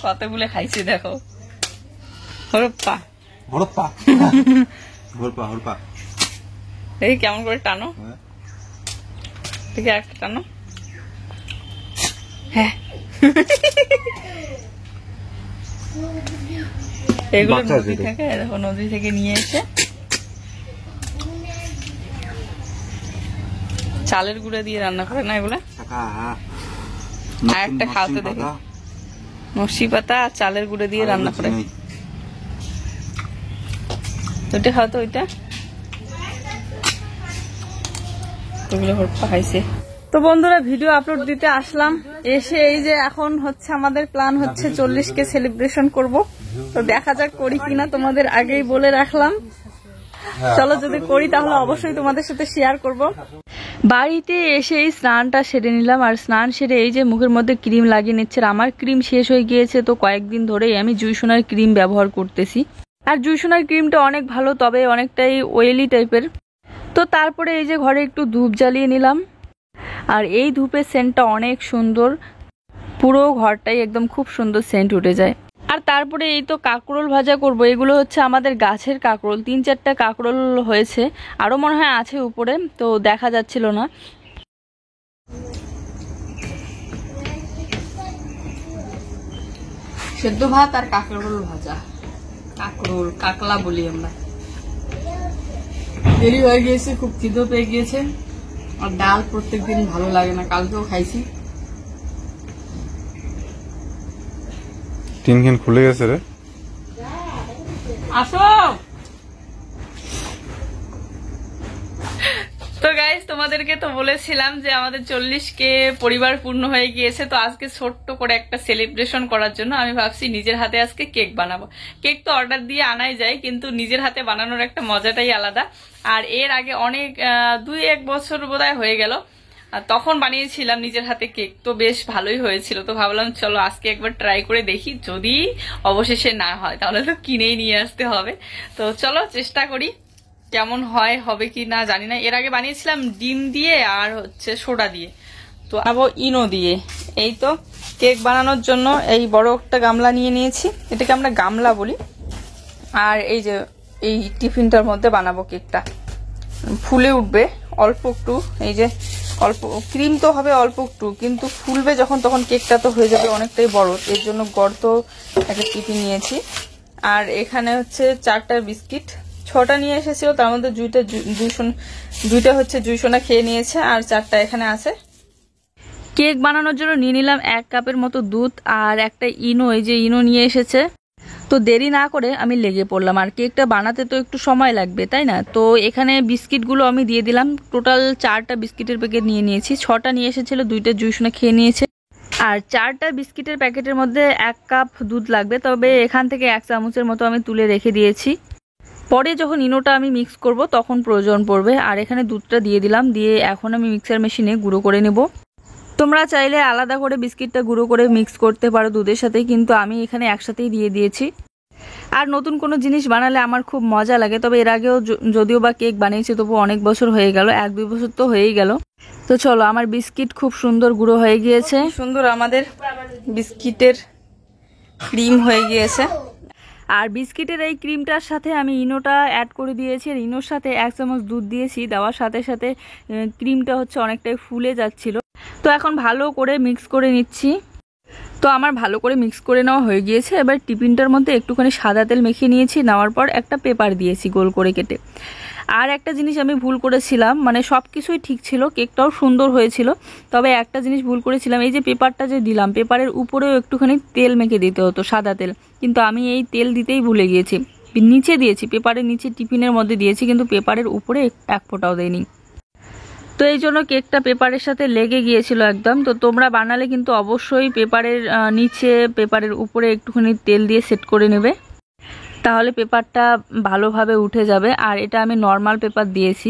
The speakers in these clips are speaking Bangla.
কতগুলো খাইছে দেখো। হরপ্পা হরপ্পা হরপ্পা হরপ্পা। এই কেমন করে টানো, ঠিক একটা টানো। হ্যাঁ এগুলো নদী থেকে, দেখো নদী থেকে নিয়ে এসে চালের গুঁড়া দিয়ে রান্না করে না এগুলা। আর একটা খাওয়াতে দেখি, নকশি পাতা আর চালের গুঁড়া দিয়ে রান্না করে। ওইটা খাওয়াতো, ওইটা ওগুলো হরপ্পা খাইছে। তো বন্ধুরা ভিডিও আপলোড দিতে আসলাম, এসে এই যে এখন হচ্ছে আমাদের প্ল্যান হচ্ছে 40কে সেলিব্রেশন করব। তো দেখা যাক করি কিনা, তোমাদের আগেই বলে রাখলাম। চলো যদি করি তাহলে অবশ্যই তোমাদের সাথে শেয়ার করব। বাড়িতে এসে এই স্নানটা সেরে নিলাম, আর স্নান সেরে এই যে মুখের মধ্যে ক্রিম লাগিয়ে নিচ্ছে। আমার ক্রিম শেষ হয়ে গিয়েছে, তো কয়েকদিন ধরেই আমি জুইসোনার ক্রিম ব্যবহার করতেছি। আর জুইসোনার ক্রিমটা অনেক ভালো, তবে অনেকটাই অয়েলি টাইপের। তো তারপরে এই যে ঘরে একটু ধূপ জ্বালিয়ে নিলাম, আর এই ধূপের সেন্টটা অনেক সুন্দর, পুরো ঘরটাই একদম খুব সুন্দর সেন্ট উঠে যায়। আর তারপরে এই তো কাঁকরোল ভাজা করব। এগুলো হচ্ছে আমাদের গাছের কাঁকরোল, 3-4টা কাঁকরোল হয়েছে, আরো মনে হয় আছে উপরে, তো দেখা যাচ্ছিল না। সেদ্ধ ভাত আর কাঁকরোল ভাজা, কাঁকরোল কাকলা বলি আমরা। দেরি হয়ে গিয়েছে, খুব খিদে পেয়ে গিয়েছে, আর ডাল প্রত্যেকদিন ভালো লাগে না, কালকেও খাইছি। তিনখান খুলে গেছে রে। আসো। তো গাইস তোমাদেরকে তো বলেছিলাম যে আমাদের 40কে পরিবার পূর্ণ হয়ে গিয়েছে। তো আজকে ছোট্ট করে একটা সেলিব্রেশন করার জন্য আমি ভাবছি নিজের হাতে আজকে কেক বানাবো। কেক তো অর্ডার দিয়ে আনাই যায়, কিন্তু নিজের হাতে বানানোর একটা মজাটাই আলাদা। আর এর আগে অনেক 2-1 বছর বোধহয় হয়ে গেল, তখন বানিয়েছিলাম নিজের হাতে কেক, তো বেশ ভালোই হয়েছিল। তো ভাবলাম চলো আজকে একবার ট্রাই করে দেখি, যদি অবশেষে না হয় তাহলে তো কিনেই নিয়ে আসতে হবে। তো চলো চেষ্টা করি, কেমন হয়, হবে কি না জানি না। এর আগে বানিয়েছিলাম ডিম দিয়ে আর হচ্ছে সোডা দিয়ে, তো আবার ইনো দিয়ে। এই তো কেক বানানোর জন্য এই বড় একটা গামলা নিয়ে নিয়েছি, এটাকে আমরা গামলা বলি। আর এই যে এই টিফিনটার মধ্যে বানাবো কেকটা, ফুলে উঠবে অল্প একটু। এই যে অল্প ক্রিম তো হবে অল্প একটু, কিন্তু ফুলবে যখন তখন কেকটা তো হয়ে যাবে অনেকটাই বড়। এর জন্য গর্ত একটা টিফিন নিয়েছি। আর এখানে হচ্ছে 4টা বিস্কিট, 6টা নিয়ে এসেছিল, তার মধ্যে দুইটা হচ্ছে জুইসোনা খেয়ে নিয়েছে, আর 4টা এখানে আছে। কেক বানানোর জন্য নিয়ে নিলাম 1 কাপের মতো দুধ আর একটা ইনো, এই যে ইনো নিয়ে এসেছে। তো দেরি না করে আমি লেগে পড়লাম, আর কেকটা বানাতে তো একটু সময় লাগবে তাই না। তো এখানে বিস্কিটগুলো আমি দিয়ে দিলাম, টোটাল 4টা বিস্কিটের প্যাকেট নিয়ে নিয়েছি। 6টা নিয়ে এসেছিল, 2টা জুইসোনা খেয়ে নিয়েছে। আর 4টা বিস্কিটের প্যাকেটের মধ্যে 1 কাপ দুধ লাগবে, তবে এখান থেকে 1 চামচের মতো আমি তুলে রেখে দিয়েছি। পরে যখন ইনোটা আমি মিক্স করব তখন প্রয়োজন পড়বে। আর এখানে দুধটা দিয়ে দিলাম, দিয়ে এখন আমি মিক্সার মেশিনে গুঁড়ো করে নেব। তোমরা চাইলে আলাদা করে বিস্কিটটা গুঁড়ো করে মিক্স করতে পারো দুধের সাথে, কিন্তু আমি এখানে একসাথেই দিয়ে দিয়েছি। আর নতুন কোনো জিনিস বানালে আমার খুব মজা লাগে, তবে এর আগেও যদিও বা কেক বানিয়েছি, তবু অনেক বছর হয়ে গেল, 1-2 বছর তো হয়েই গেল। তো চলো, আমার বিস্কিট খুব সুন্দর গুঁড়ো হয়ে গিয়েছে, সুন্দর আমাদের বিস্কিটের ক্রিম হয়ে গিয়েছে। আর বিস্কিটের এই ক্রিমটার সাথে আমি ইনোটা অ্যাড করে দিয়েছি, আর ইনোর সাথে 1 চামচ দুধ দিয়েছি। দেওয়ার সাথে সাথে ক্রিমটা হচ্ছে অনেকটাই ফুলে যাচ্ছিল। তো এখন ভালো করে মিক্স করে নিচ্ছি। তো আমার ভালো করে মিক্স করে নেওয়া হয়ে গিয়েছে। এবার টিফিনটার মধ্যে একটুখানি সাদা তেল মেখে নিয়েছি, নেওয়ার পর একটা পেপার দিয়েছি গোল করে কেটে। আর একটা জিনিস আমি ভুল করেছিলাম, মানে সব কিছুই ঠিক ছিল, কেকটাও সুন্দর হয়েছিল, তবে একটা জিনিস ভুল করেছিলাম। এই যে পেপারটা যে দিলাম, পেপারের উপরেও একটুখানি তেল মেখে দিতে হতো, সাদা তেল, কিন্তু আমি এই তেল দিতেই ভুলে গিয়েছি। নিচে দিয়েছি, পেপারের নিচে টিফিনের মধ্যে দিয়েছি, কিন্তু পেপারের উপরে 1 ফোঁটাও দেয়নি। তো এই জন্য কেকটা পেপারের সাথে লেগে গিয়েছিল একদম। তো তোমরা বানালে কিন্তু অবশ্যই পেপারের নিচে, পেপারের উপরে একটুখানি তেল দিয়ে সেট করে নেবে, তাহলে পেপারটা ভালোভাবে উঠে যাবে। আর এটা আমি নর্মাল পেপার দিয়েছি।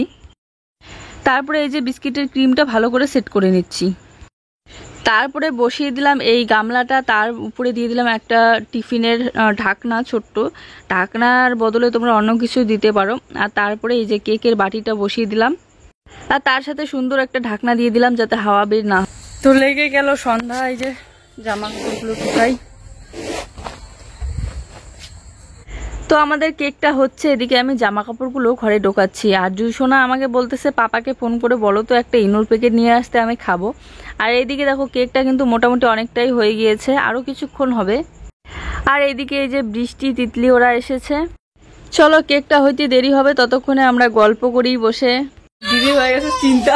তারপরে এই যে বিস্কিটের ক্রিমটা ভালো করে সেট করে নিচ্ছি। তারপরে বসিয়ে দিলাম এই গামলাটা, তার উপরে দিয়ে দিলাম একটা টিফিনের ঢাকনা, ছোট্ট ঢাকনার বদলে তোমরা অন্য কিছু দিতে পারো। আর তারপরে এই যে কেকের বাটিটা বসিয়ে দিলাম, আর তার সাথে সুন্দর একটা ঢাকনা দিয়ে দিলাম যাতে হাওয়া বের না। তো লেগে গেল সন্ধ্যা, এই যে জামা কাপড়গুলো ঢুকাই। তো আমাদের কেকটা হচ্ছে, এদিকে আমি জামা কাপড়গুলো ঘরে ঢোকাচ্ছি। আর জুসোনা আমাকে বলতেছে পাপাকে ফোন করে বলো তো একটা ইনোর প্যাকেট নিয়ে আসতে, আমি খাবো। আর এইদিকে দেখো কেকটা কিন্তু মোটামুটি অনেকটাই হয়ে গিয়েছে, আরও কিছুক্ষণ হবে। আর এইদিকে এই যে বৃষ্টি তিতলি ওরা এসেছে। চলো কেকটা হইতে দেরি হবে, ততক্ষণে আমরা গল্প করি বসে। দিদি হয়ে গেছে চিন্তা,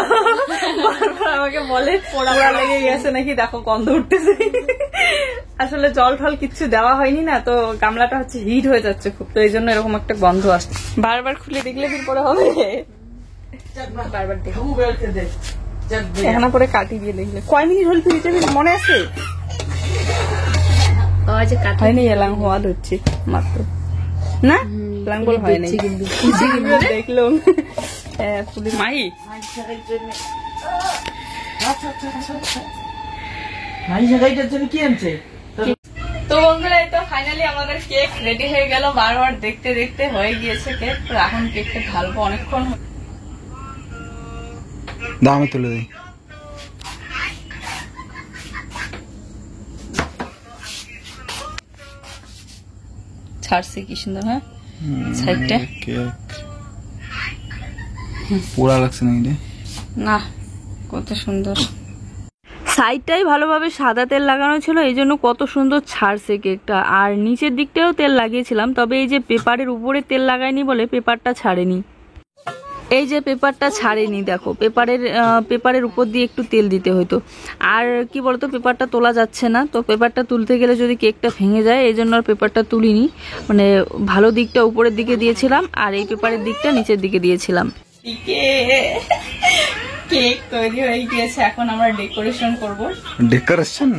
বারবার আমাকে বলে পোড়া লেগে গেছে নাকি, দেখো গন্ধ উঠতেছে। আসলে জল ফল কিচ্ছু দেওয়া হয়নি না, তো গামলাটা হচ্ছে হিট হয়ে যাচ্ছে খুব, তো এই জন্য এরকম একটা গন্ধ আসছে। বারবার খুলে দেখলে কি করে হবে, বারবার এখানে করে কাটি দিয়ে দেখলে কয় মিনিট হল ফ্রিজে মনে আছে? হয়নি এলাম হওয়া ধরছি মাত্র না, লাঙ্গল হয় নাই দেখলাম। হ্যাঁ মাই তো বন্ধুরা, এই তো ফাইনালি আমাদের কেক রেডি হয়ে গেল। বারবার দেখতে দেখতে হয়ে গিয়েছে কেক। তো এখন কেকটা ঢালবো অনেকক্ষণ। দামে তুলে দিই। ছাড়ছে কি সুন্দর। হ্যাঁ সাইডটা পোড়া লাগছে না, না কত সুন্দর। সাইডটাই ভালোভাবে সাদা তেল লাগানো ছিল, এই জন্য কত সুন্দর ছাড়ছে কেকটা। আর নিচের দিকটাও তেল লাগিয়েছিলাম, তবে এই যে পেপারের উপরে তেল লাগাইনি বলে পেপারটা ছাড়েনি। এই যে পেপারটা ছাড়েনি, দেখো পেপারের উপর দিয়ে একটু তেল দিতে হতো। আর কি বলতো, পেপারটা তোলা যাচ্ছে না, তো পেপারটা তুলতে গেলে যদি কেকটা ভেঙে যায়, এই জন্য আর পেপারটা তুলিনি। মানে ভালো দিকটা উপরের দিকে দিয়েছিলাম, আর এই পেপারের দিকটা নিচের দিকে দিয়েছিলাম। কেক তৈরি হয়ে গিয়েছে, এখন আমরা ডেকোরেশন করব। ডেকোরেশন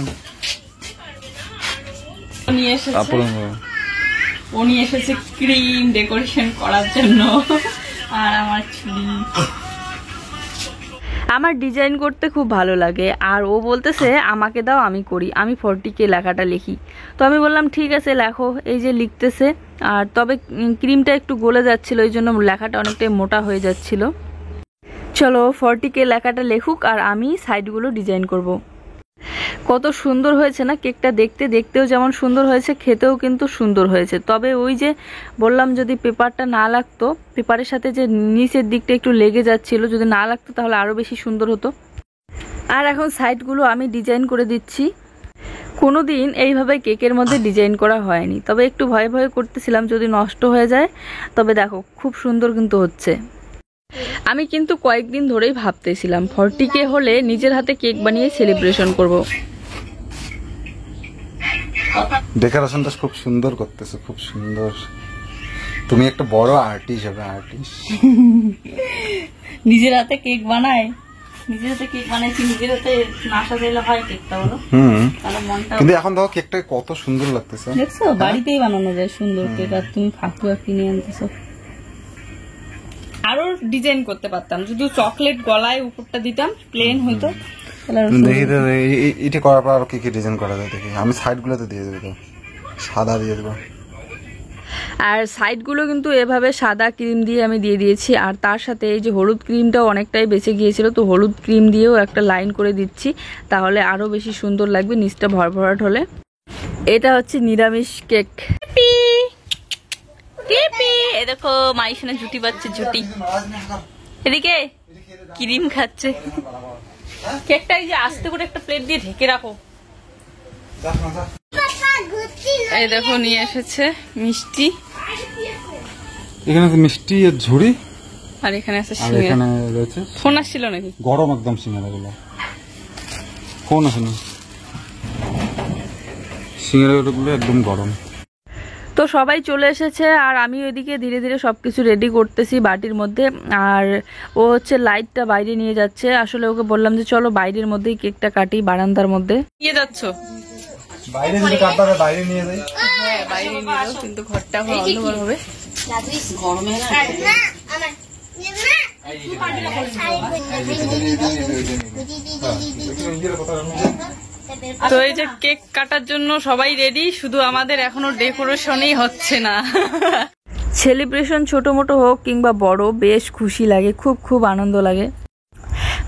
ও নিয়ে এসেছে ক্রিম ডেকোরেশন করার জন্য। আর আমার ছুরি, আমার ডিজাইন করতে খুব ভালো লাগে। আর ও বলতেছে আমাকে দাও, আমি করি, আমি 40K লেখাটা লিখি। তো আমি বললাম ঠিক আছে লেখো। এই যে লিখতেছে। আর তবে ক্রিমটা একটু গলে যাচ্ছিল, এই জন্য লেখাটা অনেকটাই মোটা হয়ে যাচ্ছিল। চলো 40K লেখাটা লেখুক, আর আমি সাইডগুলো ডিজাইন করব। কত সুন্দর হয়েছে না কেকটা, দেখতেও যেমন সুন্দর হয়েছে, খেতেও কিন্তু সুন্দর হয়েছে। তবে ওই যে বললাম যদি পেপারটা না লাগতো, পেপারের সাথে যে নিচের দিকটা একটু লেগে যাচ্ছিল, যদি না লাগতো তাহলে আরও বেশি সুন্দর হতো। আর এখন সাইডগুলো আমি ডিজাইন করে দিচ্ছি। কোনোদিন এইভাবে কেকের মধ্যে ডিজাইন করা হয়নি, তবে একটু ভয়ে ভয়ে করতেছিলাম যদি নষ্ট হয়ে যায়। তবে দেখো খুব সুন্দর কিন্তু হচ্ছে। আমি কিন্তু কয়েকদিন ধরেই ভাবতেছিলাম 40K হলে নিজের হাতে কেক বানিয়ে সেলিব্রেশন করব। ডেকোরেশনটা খুব সুন্দর করতেছে, খুব সুন্দর। তুমি একটা বড় আর্টিস্ট হবে, আর্টিস্ট। নিজের হাতে কেক বানায়, নিজের হাতে কেক বানাইছি, নিজের হাতে না সাজাইলে হয় কেকটা, বলো? তাহলে মনটা। কিন্তু এখন দেখো কেকটা কত সুন্দর লাগতেছে, দেখছো? বাড়িতেই বানানো যায় সুন্দর কেক, আর তুমি ফাঁকুয়া কিনে আনতেছো। আরো ডিজাইন করতে পারতাম, যদি চকলেট গলায় উপরটা দিতাম, প্লেন হইতো। দেখি তো এটা করার পর আরো কি কি ডিজাইন করা যায় দেখি। আমি সাইড গুলোতে দিয়ে দেবো, সাদা দিয়ে দেবো। আর সাইডগুলো কিন্তু এভাবে সাদা ক্রিম দিয়ে আমি দিয়ে দিয়েছি। আর তার সাথে এই যে হলুদ ক্রিমটাও অনেকটাই বেঁচে গিয়েছিল, তো হলুদ ক্রিম দিয়েও একটা লাইন করে দিচ্ছি, তাহলে আরো বেশি সুন্দর লাগবে নিচটা ভরভরাট হলে। এটা হচ্ছে নিরামিষ কেক। দেখো মাইশানে জুটি পাচ্ছে, জুটি এদিকে ক্রিম খাচ্ছে। কেকটা এই যে আস্তে করে একটা প্লেট দিয়ে ঢেকে রাখো। এই দেখো নিয়ে এসেছে মিষ্টি, এখানে মিষ্টি আর ঝুড়ি, আর এখানে আছে আর এখানে রয়েছে। ফোন আসছিল নাকি? গরম একদম সিঙ্গারা গুলো, ফোন আসেনি, সিঙ্গারা গুলো একদম গরম। তো সবাই চলে এসেছে, আর আমি ওইদিকে ধীরে ধীরে সবকিছু রেডি করতেছি বাটির মধ্যে। আর ও হচ্ছে লাইটটা বাইরে নিয়ে যাচ্ছে। আসলে ওকে বললাম যে চলো বাইরের মধ্যেই কেকটা কাটি, বারান্দার মধ্যে। নিয়ে যাচ্ছ? বাইরে যদি কাটতে হবে বাইরে নিয়ে যাই। হ্যাঁ বাইরে নিয়ে যাও, কিন্তু ঘরটা অন্ধকার হবে। তো এই যে কেক কাটার জন্য সবাই রেডি, শুধু আমাদের এখনো ডেকোরেশনই হচ্ছে না। সেলিব্রেশন ছোট মোটো হোক কিংবা বড়, বেশ খুশি লাগে, খুব খুব আনন্দ লাগে।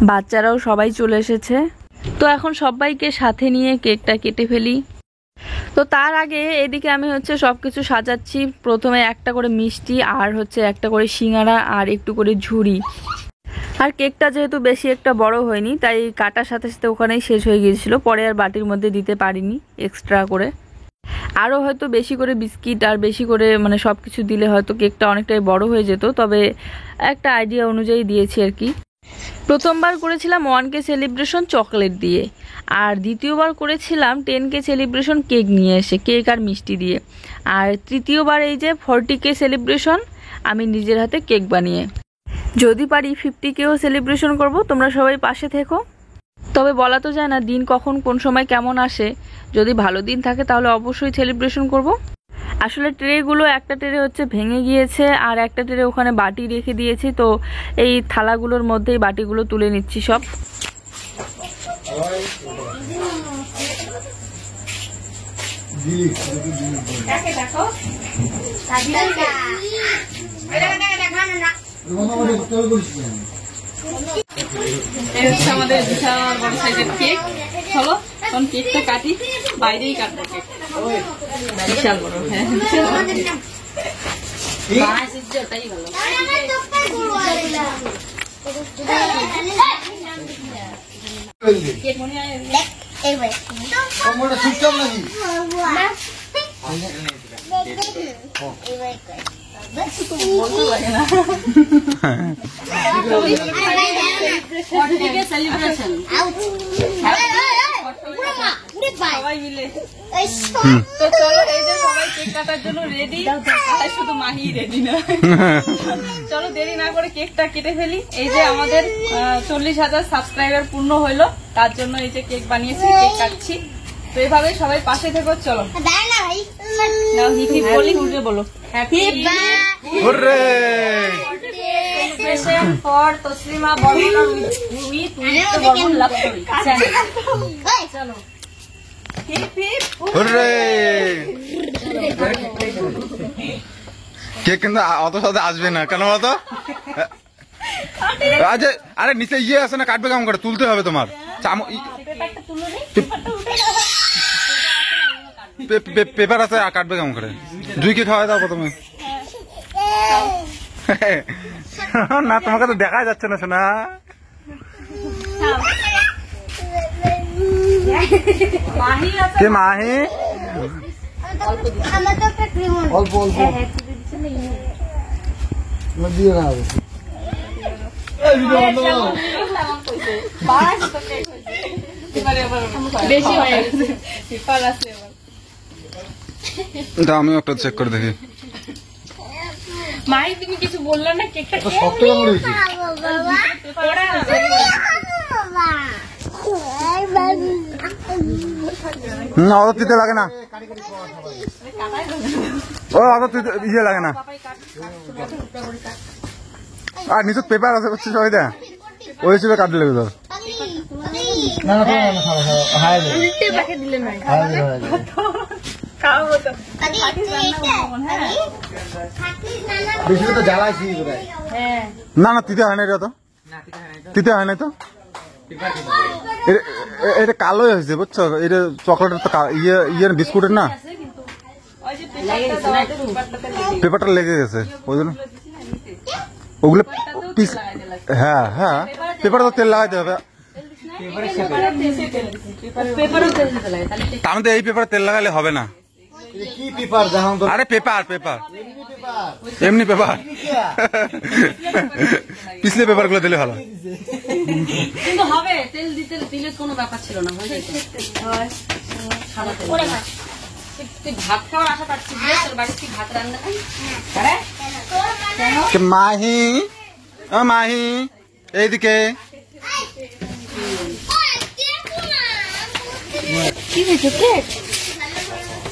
বাচ্চারাও সবাই চলে এসেছে। তো এখন সবাইকে সাথে নিয়ে কেকটা কেটে ফেলি। তো তার আগে এদিকে আমি হচ্ছে সবকিছু সাজাচ্ছি। প্রথমে একটা করে মিষ্টি, আর হচ্ছে একটা করে সিঙ্গারা, আর একটু করে ঝুড়ি। আর কেকটা যেহেতু বেশি একটা বড় হয়নি, তাই কাটার সাথে সাথে ওখানেই শেষ হয়ে গিয়েছিল। পরে আর বাটির মধ্যে দিতে পারিনি এক্সট্রা করে। আরও হয়তো বেশি করে বিস্কিট আর বেশি করে মানে সব কিছু দিলে হয়তো কেকটা অনেকটাই বড় হয়ে যেত, তবে একটা আইডিয়া অনুযায়ী দিয়েছি আর কি। প্রথমবার করেছিলাম 1K সেলিব্রেশন চকলেট দিয়ে, আর দ্বিতীয়বার করেছিলাম 10K সেলিব্রেশন কেক নিয়ে এসে, কেক আর মিষ্টি দিয়ে। আর তৃতীয়বার এই যে 40K সেলিব্রেশন আমি নিজের হাতে কেক বানিয়ে। যদি পারি 50Kও সেলিব্রেশন করব, তোমরা সবাই পাশে থেকো। তবে বলা তো যায় না দিন কখন কোন সময় কেমন আসে। যদি ভালো দিন থাকে তাহলে অবশ্যই সেলিব্রেশন করব। আসলে ট্রেগুলো একটা ট্রে হচ্ছে ভেঙে গিয়েছে, আর একটা ট্রে ওখানে বাটি রেখে দিয়েছি। তো এই থালাগুলোর মধ্যেই বাটিগুলো তুলে নিচ্ছি সব। আমাদের বিশাল বড় সাইজের কেক। চলো এখন কেকটা কাটি, বাইরেই কাটবো কেক। বিশাল বড়, হ্যাঁ সবাই মিলে। তো চলো এই যে সবাই কেক কাটার জন্য রেডি, শুধু মাহি রেডি না। চলো দেরি না করে কেকটা কেটে ফেলি। এই যে আমাদের 40,000 সাবস্ক্রাইবার পূর্ণ হইলো, তার জন্য এই যে কেক বানিয়েছি, কেক কাটছি। তো এইভাবে সবাই পাশে থেকো। চলো নাও হিপ হিপ বলি, উঠে বলো happy for Taslima Barman with Barman love story channel. চলো হিপ হিপ হুররে। কেক কিন্তু অত সাথে আসবে না কেন বলতো? আচ্ছা, আরে নিচে ইয়ে আছে না, কাটবে কেমন করে? তুলতে হবে তোমার। পেপার আছে, কাটবে কেমন করে? জুইকে খাওয়াই দাও প্রথমে। না তোমাকে তো দেখাই যাচ্ছে না শোনা। কে মাহি? অল্প অল্প দিয়ে না বেশি হয়ে গেছে, পেপার আছে। এটা আমিও একটা চেক করে দেখি। মাই তুমি কিছু বললে না, কেকটা শক্ত কেমন হয়েছে? অত তিতে লাগে না, ও অত তিতে ইয়ে লাগে না। আর নিচে পেপার আছে বুঝছিস, ওই দে ওই হিসেবে কাটতে লাগবে তোর। না না তিতে হয় না, এটা তো তিতে হয় না তো। এটা কালোই হয়েছে বুঝছো, এটা চকলেটের তো ইয়ে বিস্কুটের না, পেপারটা লেগে গেছে ওই জন্য ওগুলো পিস। হ্যাঁ হ্যাঁ, পেপারে তো তেল লাগাইতে হবে। তার মধ্যে এই পেপারে তেল লাগালে হবে না। আরে পেপার পেপার এমনি পেপার, পিছলে পেপার গুলো দিলে ভালো। কিন্তু হবে, তেল দিতে দিলে কোনো ব্যাপার ছিল না। তুই ভাত খাওয়ার আশা পাচ্ছিস, তোর বাড়িতে ভাত রান্না খাই। মাহি ও মাহি এইদিকে।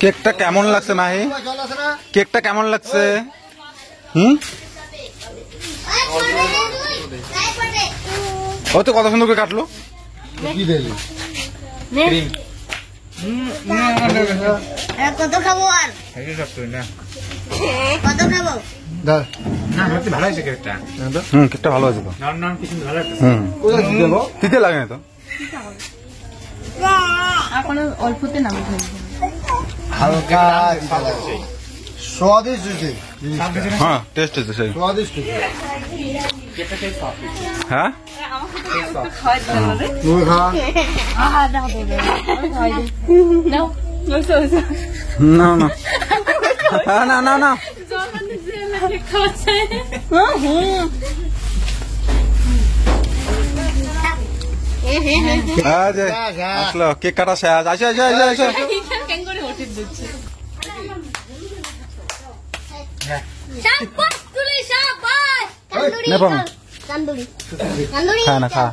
কেকটা কেমন লাগছে মাহি? কেকটা কেমন লাগছে? ও তো কত সুন্দর করে কাটলো। কত খাবো আর কত খাবো? ভালো হয়েছে কেকটা। কেকটা ভালো হয়েছে তো। তিতে লাগে না তো। এখন অল্পতে নামে হালকা स्वादिष्ट হয়েছে হ্যাঁ টেস্ট হয়েছে সেই स्वादिष्ट হ্যাঁ খাওয়ার জন্য রে তুমি খা না না না না না আসলো কেক কাটা শেষ আসে আসে আসে আসে शाबाश तुली शाबाश तंदूरी नहीं पाऊँ। तंदूरी तंदूरी খা না খা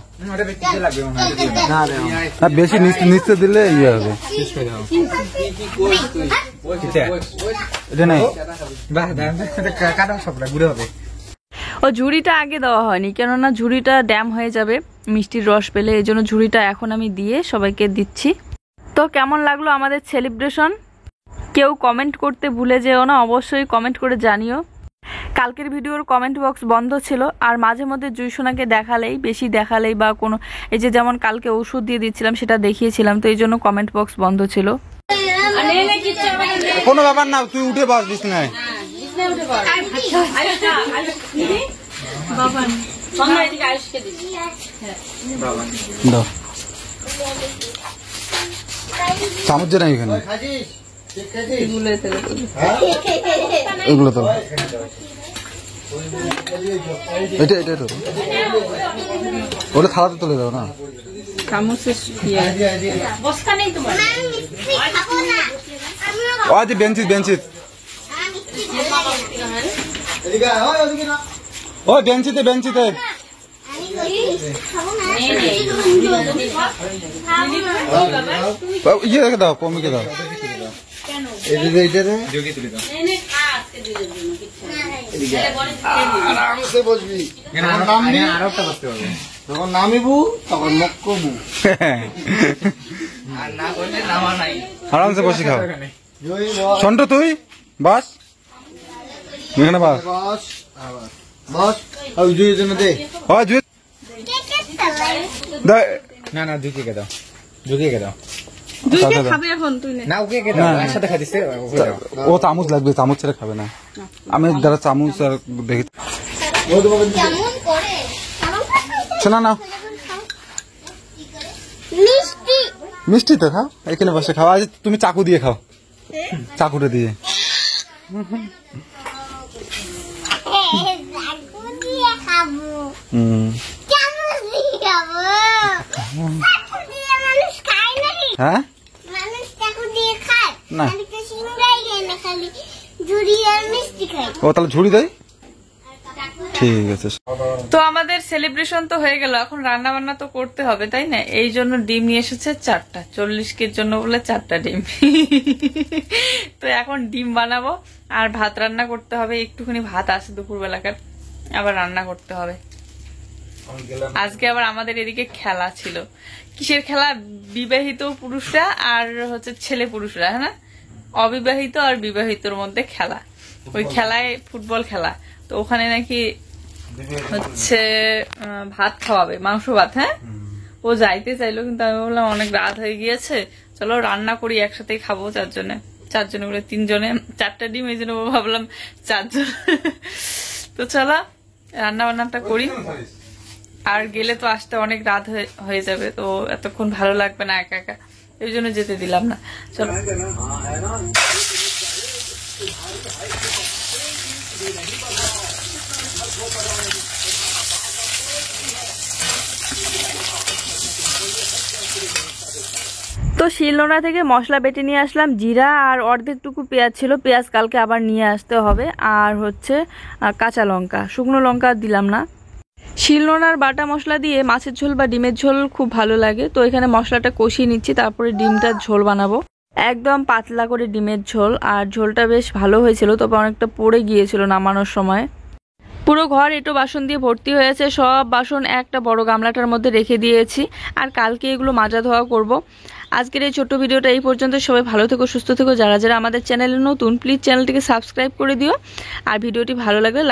না রে না বেশি নিচে দিলে ইয়ে হবে এটা নাই ও ঝুড়িটা আগে দেওয়া হয়নি কেননা ঝুড়িটা ড্যাম হয়ে যাবে মিষ্টির রস পেলে এই জন্য ঝুড়িটা এখন আমি দিয়ে সবাইকে দিচ্ছি। তো কেমন লাগলো আমাদের সেলিব্রেশন কেউ কমেন্ট করতে ভুলে যেও না, অবশ্যই কমেন্ট করে জানিও। কালকের ভিডিওর কমেন্ট বক্স বন্ধ ছিল আর মাঝে মধ্যে জুইসোনাকে দেখালেই বেশি দেখালেই বা কোনো এই যে যেমন কালকে ওষুধ দিয়ে দিচ্ছিলাম সেটা দেখিয়েছিলাম, তো এই জন্য কমেন্ট বক্স বন্ধ ছিল। কোনো ব্যাপার না, তুই উঠে বস দিস না। দাও চামচ যে নাই এখানে এগুলো তো এটা এটা তো ওটা থালাতে তুলে দাও না। ও যে বেঞ্চিত বেঞ্চিত এদিকে ওই ওদিকে না ও বেঞ্চিতে বেঞ্চিতে ইয়ে রেখে দাও পমিকে দাও আরামসে বসবি যখন নামিবু তখন মুখ কমু আরামসে বসে খাও। সন্ট তুই বাস এখানে বাস বস বস ওই জুয়ের জন্য দে ও জুই না না দুই কেকে দাও দুই কেকে দাও খাবে এখন তুই না ওকে কেকে দাও একসাথে খাইছে ও চামচ লাগবে, চামচ ছেড়ে খাবে না। আমি যারা চামচ আর দেখি কেমন করে শোনা না মিষ্টি মিষ্টি তো খাও, এখানে বসে খাও। আজ তুমি চাকু দিয়ে খাও, চাকুটা দিয়ে। চাকু দিয়ে খাবো হুম চামচ দিয়ে খাবো চাকু দিয়ে মানুষ খায় নাকি হ্যাঁ মানুষ চাকু দিয়ে খায় না। আমি তো সিঙ্গাই খাই না খালি ঝুড়ি আর মিষ্টি খাই ও তাহলে ঝুড়ি দেয়, ঠিক আছে। তো আমাদের সেলিব্রেশন তো হয়ে গেল, এখন রান্না বান্না তো করতে হবে তাই না? এই জন্য ডিম নিয়ে এসেছে 4টা, 40 কের জন্য বলে 4টা ডিম। তো এখন ডিম বানাবো আর ভাত রান্না করতে হবে, একটুখানি ভাত আছে দুপুরবেলাকার, আবার রান্না করতে হবে। আজকে আবার আমাদের এদিকে খেলা ছিল। কিসের খেলা? বিবাহিত পুরুষরা আর হচ্ছে ছেলে পুরুষরা, হ্যাঁ না, অবিবাহিত আর বিবাহিতর মধ্যে খেলা। ওই খেলায় ফুটবল খেলা, তো ওখানে নাকি হচ্ছে ভাত খাওয়াবে, মাংস ভাত। হ্যাঁ, ও যাইতে চাইলো কিন্তু আমি বললাম অনেক রাত হয়ে গিয়েছে, চলো রান্না করি একসাথেই খাবো চারজনে বলে 3 জনে 4টা ডিম, এই জন্য ভাবলাম 4 জন। তো চলো রান্না বান্নাটা করি, আর গেলে তো আসতে অনেক রাত হয়ে যাবে, তো এতক্ষণ ভালো লাগবে না একা একা, এই জন্য যেতে দিলাম না। চলো তো শিলনোড়া থেকে মশলা বেটে নিয়ে আসলাম, জিরা আর অর্ধেকটুকু পেঁয়াজ ছিল, পেঁয়াজ কালকে আবার নিয়ে আসতে হবে, আর হচ্ছে কাঁচা লঙ্কা, শুকনো লঙ্কা দিলাম না। শিলনোড়ার বাটা মশলা দিয়ে মাছের ঝোল বা ডিমের ঝোল খুব ভালো লাগে। তো এখানে মশলাটা কষিয়ে নিচ্ছি, তারপরে ডিমটার ঝোল বানাবো, একদম পাতলা করে ডিমের ঝোল। আর ঝোলটা বেশ ভালো হয়েছিল, তবে অনেকটা পড়ে গিয়েছিল নামানোর সময়। পুরো ঘর এঁটো বাসন দিয়ে ভর্তি হয়েছে, সব বাসন একটা বড় গামলাটার মধ্যে রেখে দিয়েছি, আর কালকে এগুলো মাজা ধোয়া করব। আজকের এই ছোট্ট ভিডিওটা এই পর্যন্ত। সবাই ভালো থেকো, সুস্থ থেকো। যারা যারা আমাদের চ্যানেলে নতুন, প্লিজ চ্যানেলটিকে সাবস্ক্রাইব করে দিও, আর ভিডিওটি ভালো লাগলে লাইক